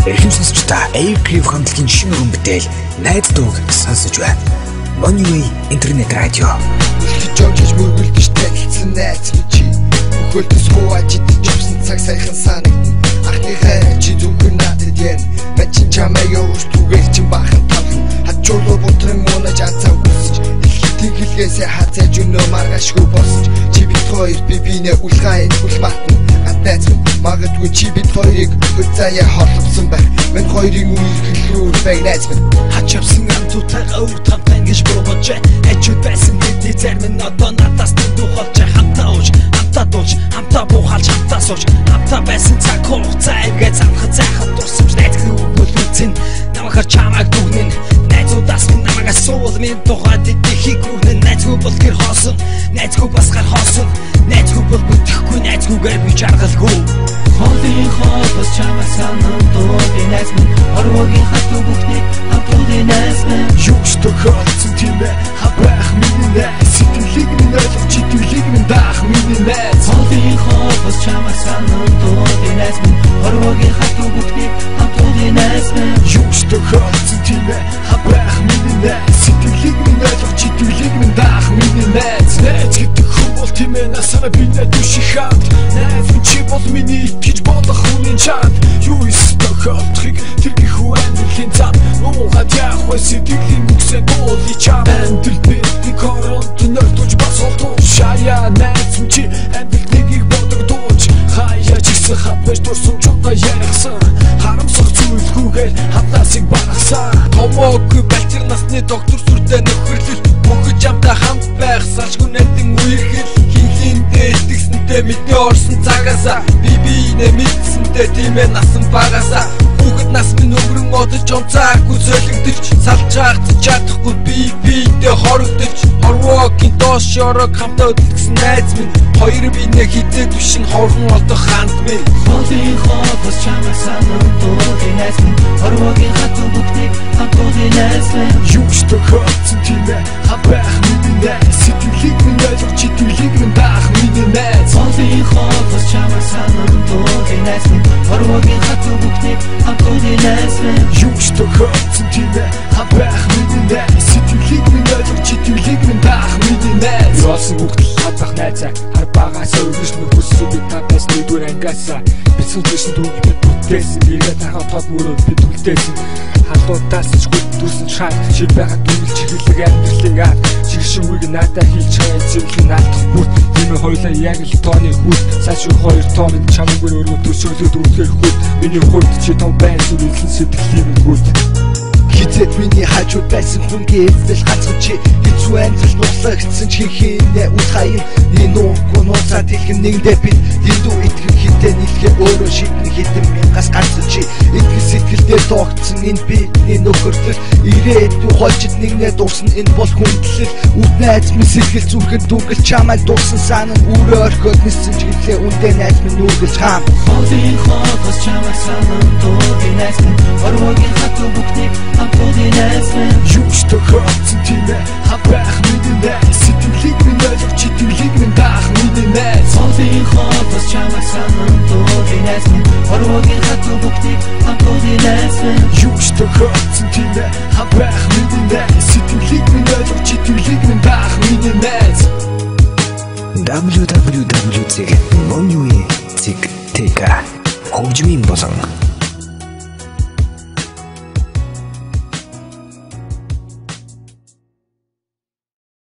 Эрхэм сонсогчдаа Aircrew хамтлагийн шинэ өргөн бүтээл найз дууг сонсож байна. Money интернет радио. Жожж мөргөлдөж тайлцсан найз чи. Хөлтөс хувааж идчихсэн цаг сайхан санагдана. Ахныхаа чи зүгэн надад ян. Бачин чамаа явж түгэл чин бахан тавлан. Хачуулуу бутран муунаж анцаа үсч. Тэнхилгээсээ хацааж өнөө маргашгүй босч. Чи бит хоёр бибинэ улгаан улмаатна. Антайц магадгүй чи бит хоёрыг заяа хорлсон байх. Мен хоёрын үйл хэлбэр найз минь. Хачавсан амтуудаа өртөм гэж богож хачууд байсан хэдий зарим нь одоо надаас духалж хамтаа ууж хамтаа дуулж хамтаа буухалж хамтаа сууж хамтаа байсан цаг хугацаа ингээд замхад зайхад дурсамж найзгүй үлдсэн намайг чамайг дүгнэн найзуудаас минь намайг асуул минь тухайд идэхийг хүрнэ найзгүй бол гэр хоосон найзгүй бас гар хоосон найзгүй бол бүтэхгүй найзгүйгээр би жаргалгүй хоолын хоолос чамайг санан дуугийн найз минь орвогийн хатуу бүхнийг хамтуудын найз минь Тохиолдсон тийм ээ хабах миний найз сэтгэлийг минь ойлгож итгэлийг минь даах миний найз хоолын хоолос чамайг санан дуугийн найз минь орвогийн хатуу бүхнийг хамтуудын найз минь Тохиолдсон тийм ээ хабах миний найз сэтгэлийг минь ойлгож итгэлийг минь даах миний найз найз гэдэг хүн бол тийм ээ насаараа би найдвар шиг хамт найз чи бол миний итгэж болох хүний чад юу ის тохиолдохыг тэр гих үеийн зам нуугаад явах сэтгэлийн үгсээ дуулж чам амтэлбэ би коронт нөртөж басолдоо шая найз чи амтэлтнийг бодогдооч хаяа чигсэн хапж дурсан чута ярихсан харамсах зүйлгүйгээр хатасыг багасаа томог бэлчэр насны доктор сүрдэ нөхөрлөл бохож амта хамт байх салшгүй найдын үерхэл хилийн дээлтгсэнтэй мэдээ орсон цагаасаа би нэ мэдсэнтэй тийм ээ насан багасаа бүгд нас минь өнгөрөн одож онцаагүй солигдож салж хаагч чадахгүй бидээ хорогдож хорвогийн доош шорог хамтаа өдөлгсөн найз минь хоёр бинэ хитээд бишин хорхон олдох ханд минь хоолын хоолос чамайг санан дуугийн найз минь хорвогийн хатуу бүхнийг хамтуудын найз минь тохиолдсон тийм ээ хабах миний найз сэтгэлийг минь ойлгож итгэлийг минь даах миний найз хоолын хоолос чамайг санан дуугийн найз минь хорвогийн хатуу бүхнийг хамтуудын найз минь тохиолдсон тийм ээ хабах миний найз сэтгэлийг минь ойлгож итгэлийг минь даах миний найз Яасан бүгд хадах найзаа хар багаас өргөж мөрөсөн би та бас нэгдүгээр ангиасаа бицэн дэсэн дүүг бид бүтээсэн ирээ тахаа тод мөрөө бид үлдээсэн халуутаас ч хүддүүлсэн шаад чи байгаа дүгэл чихлэг амьдралын аад чигшүүг надад хийлж байгаа зөвлөн наадах бүр тийм хоёлаа яг л тооны хүд цаашгүй хоёр тооны чамгүй өргөө төсөөлөд үргээр хүд миний хувьд чи том байсан үлэн сэтгэлийн хүд Хизээд миний хажууд байсан хүнгээ эвдэл гацхан чи хэцүү амьдрал нуглагдсан чи хийнэ үл хаяа энэ нууцаад хэлхэн нэгдээ бид дэндүү итгэх хитэн нийлхээ өөрөө шийдэн хитэн мянгаас ганцхан чи итгэл сэтгэлдээ доогдсон энэ би нөхөрлөл ирээд хожид нэгнээ дурсан энэ бол хүндлэл үд найз минь сэтгэл зүрхэн дүгэл чамайг дурсан санан өөрөө орхиод нисэн ч хэлээ үндэ найз минь нүгэлж хаам хоолын хоолос чамайг санан дуугийн найз минь орвогийн хатуу бүхнийг хамтуудын найз минь тохиолдсон тийм ээ хабах миний найз сэтгэлийг минь ойлгож итгэлийг минь даах миний найз хоолын хоолос чамайг санан дуугийн найз минь орвогийн хатуу бүхнийг хамтуудын найз минь тохиолдсон тийм ээ хабах миний найз сэтгэлийг минь ойлгож итгэлийг минь даах миний найз www.money.tk хөгжмийн болон